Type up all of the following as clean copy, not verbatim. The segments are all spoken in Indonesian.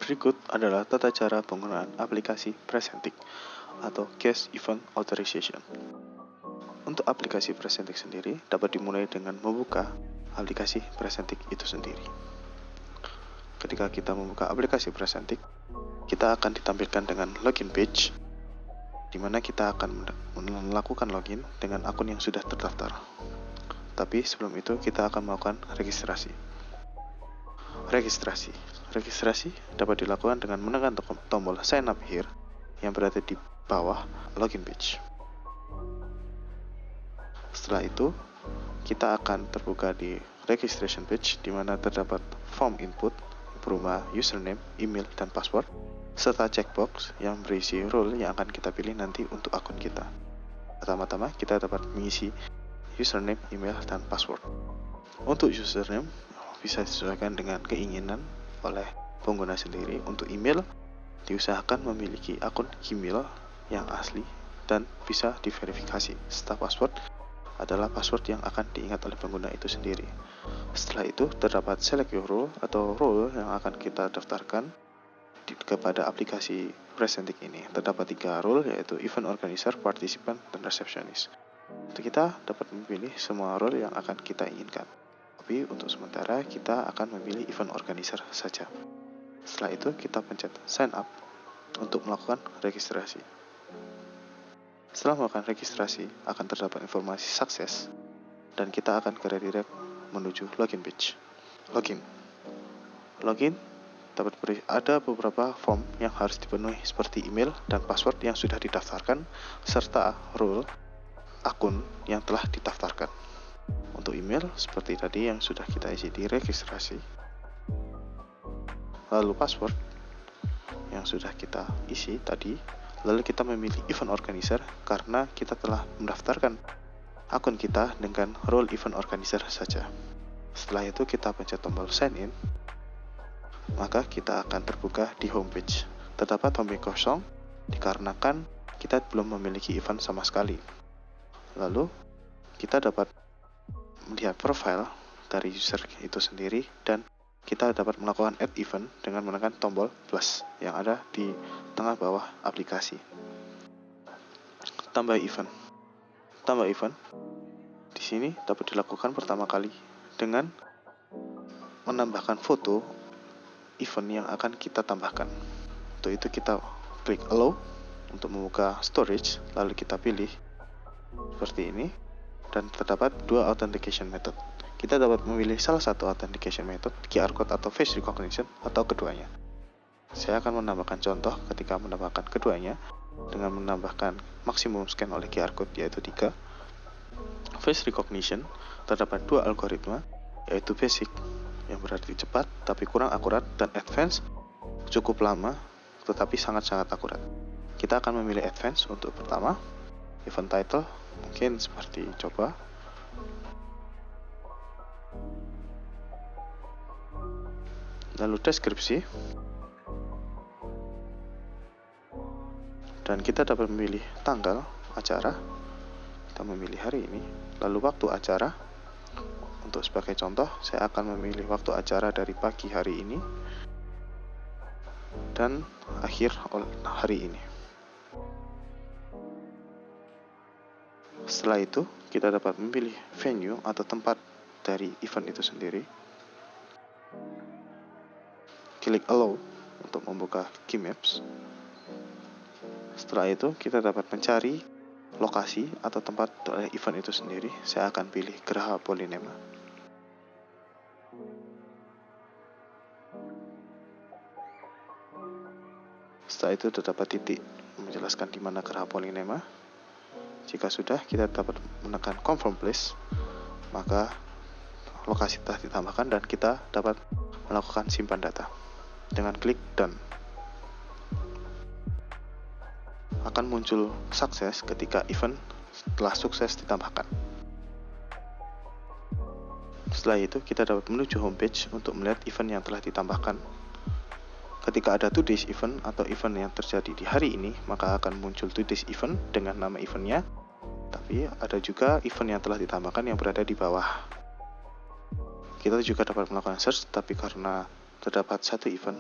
Berikut adalah tata cara penggunaan aplikasi Presentic atau Guest Event Authorization. Untuk aplikasi Presentic sendiri dapat dimulai dengan membuka aplikasi Presentic itu sendiri. Ketika kita membuka aplikasi Presentic, kita akan ditampilkan dengan login page, di mana kita akan melakukan login dengan akun yang sudah terdaftar. Tapi sebelum itu kita akan melakukan registrasi. Registrasi dapat dilakukan dengan menekan tombol sign up here yang berada di bawah login page. Setelah itu, kita akan terbuka di registration page di mana terdapat form input berupa username, email, dan password serta checkbox yang berisi role yang akan kita pilih nanti untuk akun kita. Pertama-tama kita dapat mengisi username, email, dan password. Untuk username bisa disesuaikan dengan keinginan oleh pengguna sendiri. Untuk email, diusahakan memiliki akun Gmail yang asli dan bisa diverifikasi. Serta password adalah password yang akan diingat oleh pengguna itu sendiri. Setelah itu, terdapat select your role atau role yang akan kita daftarkan kepada aplikasi Presentic ini. Terdapat 3 role, yaitu event organizer, participant, dan receptionist. Untuk kita dapat memilih semua role yang akan kita inginkan. Tapi untuk sementara kita akan memilih event organizer saja. Setelah itu kita pencet sign up untuk melakukan registrasi. Setelah melakukan registrasi akan terdapat informasi sukses dan kita akan ke redirect menuju login page. Login dapat ada beberapa form yang harus dipenuhi seperti email dan password yang sudah didaftarkan serta role akun yang telah didaftarkan. Untuk email seperti tadi yang sudah kita isi di registrasi. Lalu password yang sudah kita isi tadi. Lalu kita memilih event organizer karena kita telah mendaftarkan akun kita dengan role event organizer saja. Setelah itu kita pencet tombol sign in. Maka kita akan terbuka di homepage. Terdapat homepage kosong dikarenakan kita belum memiliki event sama sekali. Lalu kita dapat melihat profile dari user itu sendiri dan kita dapat melakukan add event dengan menekan tombol plus yang ada di tengah bawah aplikasi. Tambah event di sini dapat dilakukan pertama kali dengan menambahkan foto event yang akan kita tambahkan. Untuk itu kita klik allow untuk membuka storage, lalu kita pilih seperti ini dan terdapat 2 authentication method. Kita dapat memilih salah satu authentication method, QR code atau face recognition atau keduanya. Saya akan menambahkan contoh ketika menambahkan keduanya dengan menambahkan maksimum scan oleh QR code yaitu 3. Face recognition terdapat 2 algoritma yaitu basic yang berarti cepat tapi kurang akurat dan advance cukup lama tetapi sangat-sangat akurat. Kita akan memilih advance untuk pertama. Event title mungkin seperti coba. Lalu deskripsi. Dan kita dapat memilih tanggal acara. Kita memilih hari ini. Lalu waktu acara. Untuk sebagai contoh, saya akan memilih waktu acara dari pagi hari ini dan akhir hari ini. Setelah itu, kita dapat memilih venue atau tempat dari event itu sendiri. Klik allow untuk membuka Keymaps. Setelah itu, kita dapat mencari lokasi atau tempat dari event itu sendiri. Saya akan pilih Geraha Polinema. Setelah itu terdapat titik menjelaskan di mana Geraha Polinema. Jika sudah, kita dapat menekan confirm place, maka lokasi telah ditambahkan dan kita dapat melakukan simpan data. Dengan klik done. Akan muncul sukses ketika event telah sukses ditambahkan. Setelah itu, kita dapat menuju homepage untuk melihat event yang telah ditambahkan. Ketika ada today's event atau event yang terjadi di hari ini, maka akan muncul today's event dengan nama eventnya. Tapi ada juga event yang telah ditambahkan yang berada di bawah. Kita juga dapat melakukan search, tapi karena terdapat satu event,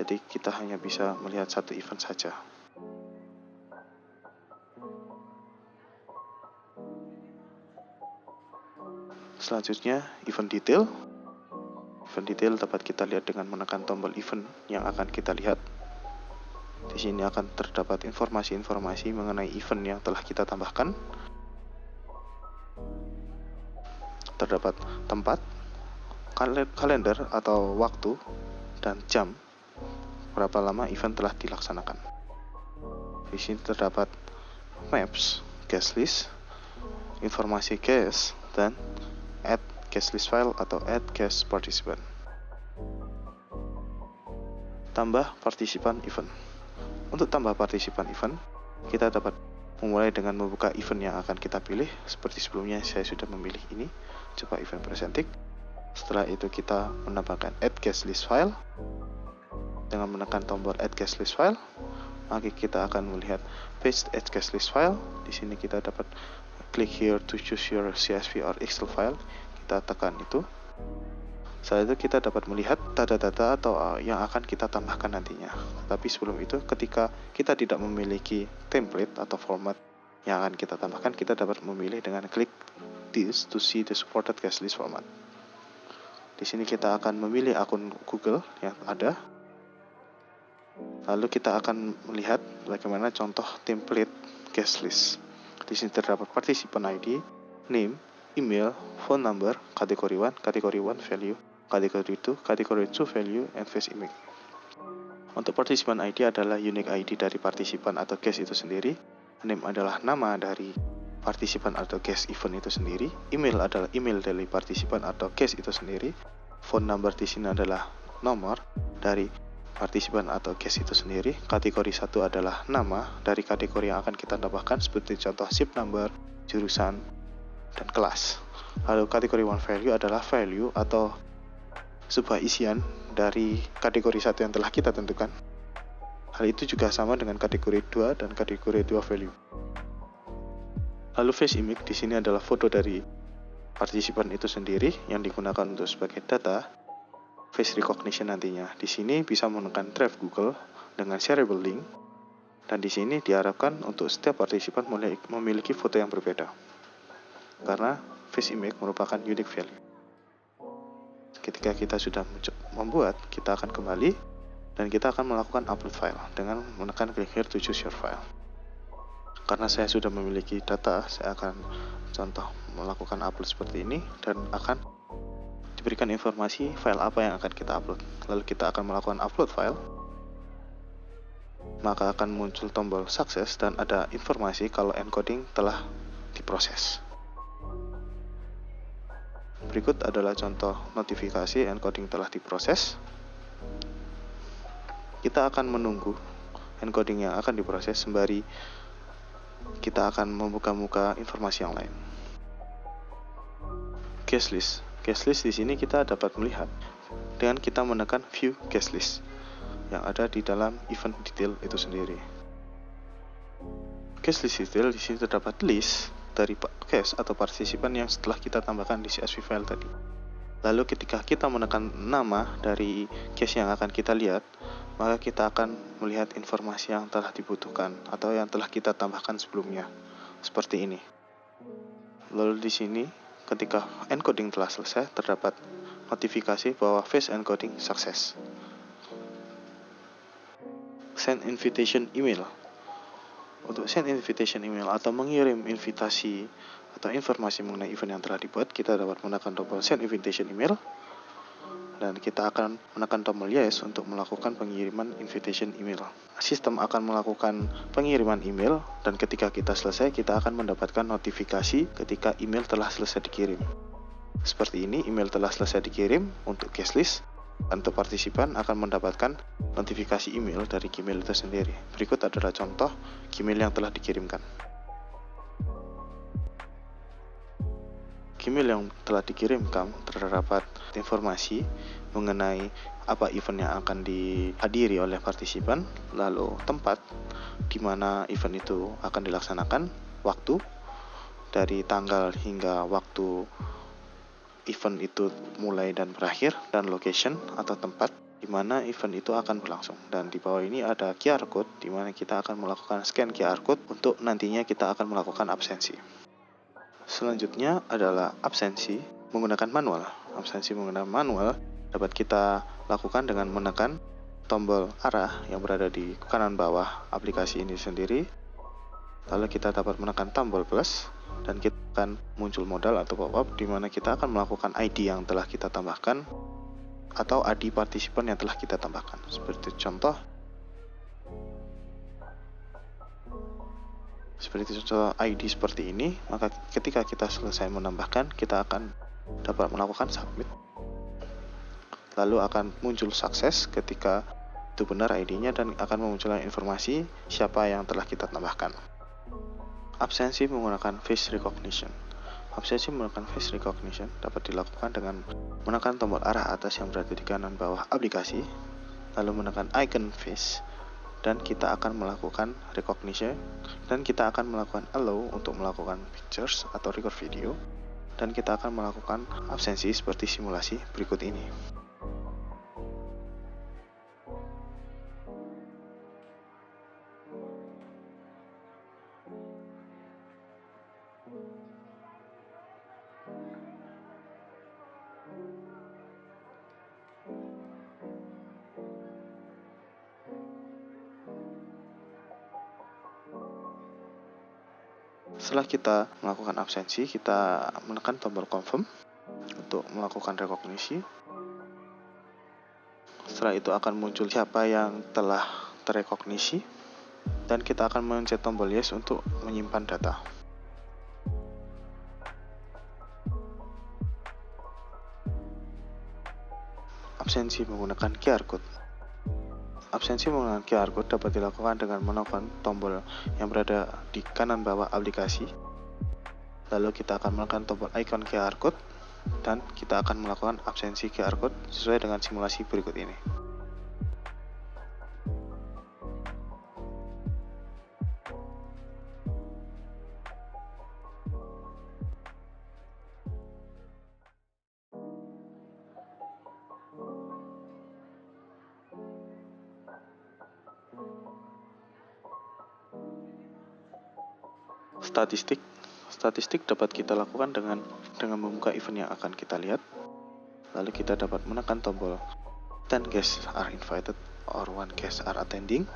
jadi kita hanya bisa melihat satu event saja. Selanjutnya, event detail. Event detail dapat kita lihat dengan menekan tombol event yang akan kita lihat. Di sini akan terdapat informasi-informasi mengenai event yang telah kita tambahkan. Terdapat tempat, kalender atau waktu, dan jam berapa lama event telah dilaksanakan. Di sini terdapat maps, guest list, informasi guest, dan add guest list file atau add guest participant. Tambah partisipan event. Untuk tambah partisipan event, kita dapat memulai dengan membuka event yang akan kita pilih. Seperti sebelumnya saya sudah memilih ini, coba event presenting. Setelah itu kita menambahkan add guest list file. Dengan menekan tombol add guest list file, maka kita akan melihat paste add guest list file. Di sini kita dapat click here to choose your CSV or Excel file. Kita tekan itu. Setelah itu kita dapat melihat data-data atau yang akan kita tambahkan nantinya. Tapi sebelum itu, ketika kita tidak memiliki template atau format yang akan kita tambahkan, kita dapat memilih dengan klik this to see the supported guest list format. Di sini kita akan memilih akun Google yang ada. Lalu kita akan melihat bagaimana contoh template guest list. Di sini terdapat participant ID, name, email, phone number, kategori 1, kategori 1 value, kategori 2, kategori 2 value, and face image. Untuk participant ID adalah unique ID dari partisipan atau guest itu sendiri. Name adalah nama dari partisipan atau guest event itu sendiri. Email adalah email dari partisipan atau guest itu sendiri. Phone number di sini adalah nomor dari partisipan atau guest itu sendiri. Kategori 1 adalah nama dari kategori yang akan kita tambahkan, seperti contoh SIP number, jurusan, dan kelas. Lalu kategori 1 value adalah value atau sebuah isian dari kategori 1 yang telah kita tentukan. Hal itu juga sama dengan kategori 2 dan kategori 2 value. Lalu face image di sini adalah foto dari partisipan itu sendiri yang digunakan untuk sebagai data face recognition nantinya. Di sini bisa menekan drive Google dengan shareable link, dan di sini diharapkan untuk setiap partisipan memiliki foto yang berbeda, karena face image merupakan unique value. Ketika kita sudah membuat, kita akan kembali dan kita akan melakukan upload file dengan menekan click here to choose your file. Karena saya sudah memiliki data, saya akan contoh melakukan upload seperti ini dan akan diberikan informasi file apa yang akan kita upload. Lalu kita akan melakukan upload file, maka akan muncul tombol sukses dan ada informasi kalau encoding telah diproses. Berikut adalah contoh notifikasi encoding telah diproses. Kita akan menunggu encoding yang akan diproses sembari kita akan membuka-buka informasi yang lain. Guest list. Guest list di sini kita dapat melihat dengan kita menekan view guest list yang ada di dalam event detail itu sendiri. Guest list detail di sini terdapat list dari guest atau partisipan yang setelah kita tambahkan di CSV file tadi. Lalu ketika kita menekan nama dari guest yang akan kita lihat, maka kita akan melihat informasi yang telah dibutuhkan atau yang telah kita tambahkan sebelumnya, seperti ini. Lalu di sini ketika encoding telah selesai, terdapat notifikasi bahwa face encoding sukses. Send invitation email. Untuk send invitation email atau mengirim invitasi atau informasi mengenai event yang telah dibuat, kita dapat menekan tombol send invitation email dan kita akan menekan tombol yes untuk melakukan pengiriman invitation email. Sistem akan melakukan pengiriman email dan ketika kita selesai, kita akan mendapatkan notifikasi ketika email telah selesai dikirim. Seperti ini, email telah selesai dikirim untuk guest list. Untuk partisipan akan mendapatkan notifikasi email dari Gmail itu sendiri. Berikut adalah contoh Gmail yang telah dikirimkan. Gmail yang telah dikirimkan terdapat informasi mengenai apa event yang akan dihadiri oleh partisipan, lalu tempat di mana event itu akan dilaksanakan, waktu dari tanggal hingga waktu event itu mulai dan berakhir, dan location atau tempat di mana event itu akan berlangsung. Dan di bawah ini ada QR code, di mana kita akan melakukan scan QR code untuk nantinya kita akan melakukan absensi. Selanjutnya adalah absensi menggunakan manual. Absensi menggunakan manual dapat kita lakukan dengan menekan tombol arah yang berada di kanan bawah aplikasi ini sendiri. Lalu kita dapat menekan tombol plus dan kita akan muncul modal atau pop-up di mana kita akan melakukan ID yang telah kita tambahkan atau ID partisipan yang telah kita tambahkan. Seperti contoh ID seperti ini, maka ketika kita selesai menambahkan, kita akan dapat melakukan submit. Lalu akan muncul sukses ketika itu benar ID-nya dan akan memunculkan informasi siapa yang telah kita tambahkan. Absensi menggunakan face recognition. Absensi menggunakan face recognition dapat dilakukan dengan menekan tombol arah atas yang berada di kanan bawah aplikasi, lalu menekan icon face, dan kita akan melakukan recognition, dan kita akan melakukan allow untuk melakukan pictures atau record video, dan kita akan melakukan absensi seperti simulasi berikut ini. Setelah kita melakukan absensi, kita menekan tombol confirm untuk melakukan rekognisi. Setelah itu akan muncul siapa yang telah terrekognisi, dan kita akan mencet tombol yes untuk menyimpan data. Absensi menggunakan QR code. Absensi menggunakan QR code dapat dilakukan dengan menekan tombol yang berada di kanan bawah aplikasi. Lalu kita akan menekan tombol icon QR code dan kita akan melakukan absensi QR code sesuai dengan simulasi berikut ini. Statistik dapat kita lakukan dengan membuka event yang akan kita lihat. Lalu kita dapat menekan tombol 10 guests are invited or 1 guest are attending.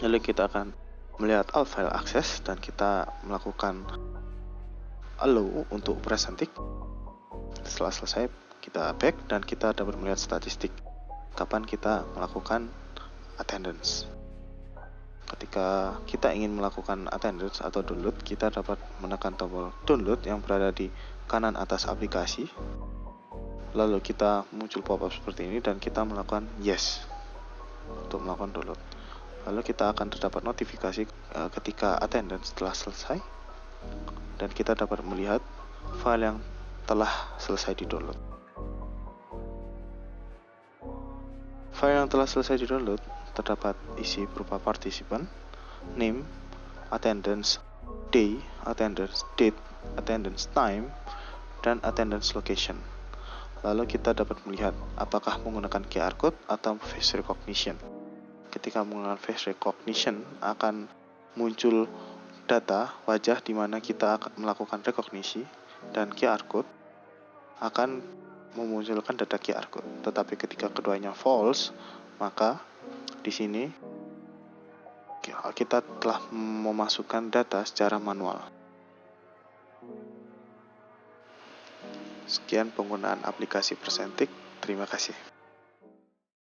Lalu kita akan melihat all file access dan kita melakukan allow untuk presenting. Setelah selesai kita back dan kita dapat melihat statistik kapan kita melakukan attendance. Ketika kita ingin melakukan attendance atau download, kita dapat menekan tombol download yang berada di kanan atas aplikasi. Lalu kita muncul pop-up seperti ini dan kita melakukan yes untuk melakukan download. Lalu kita akan terdapat notifikasi ketika attendance telah selesai dan kita dapat melihat file yang telah selesai di-download. File yang telah selesai di-download terdapat isi berupa participant, name, attendance day, attendance date, attendance time, dan attendance location. Lalu kita dapat melihat apakah menggunakan QR code atau face recognition. Ketika menggunakan face recognition akan muncul data wajah di mana kita akan melakukan rekognisi, dan QR code akan memunculkan data QR code. Tetapi ketika keduanya false, maka di sini kita telah memasukkan data secara manual. Sekian penggunaan aplikasi Presentic. Terima kasih.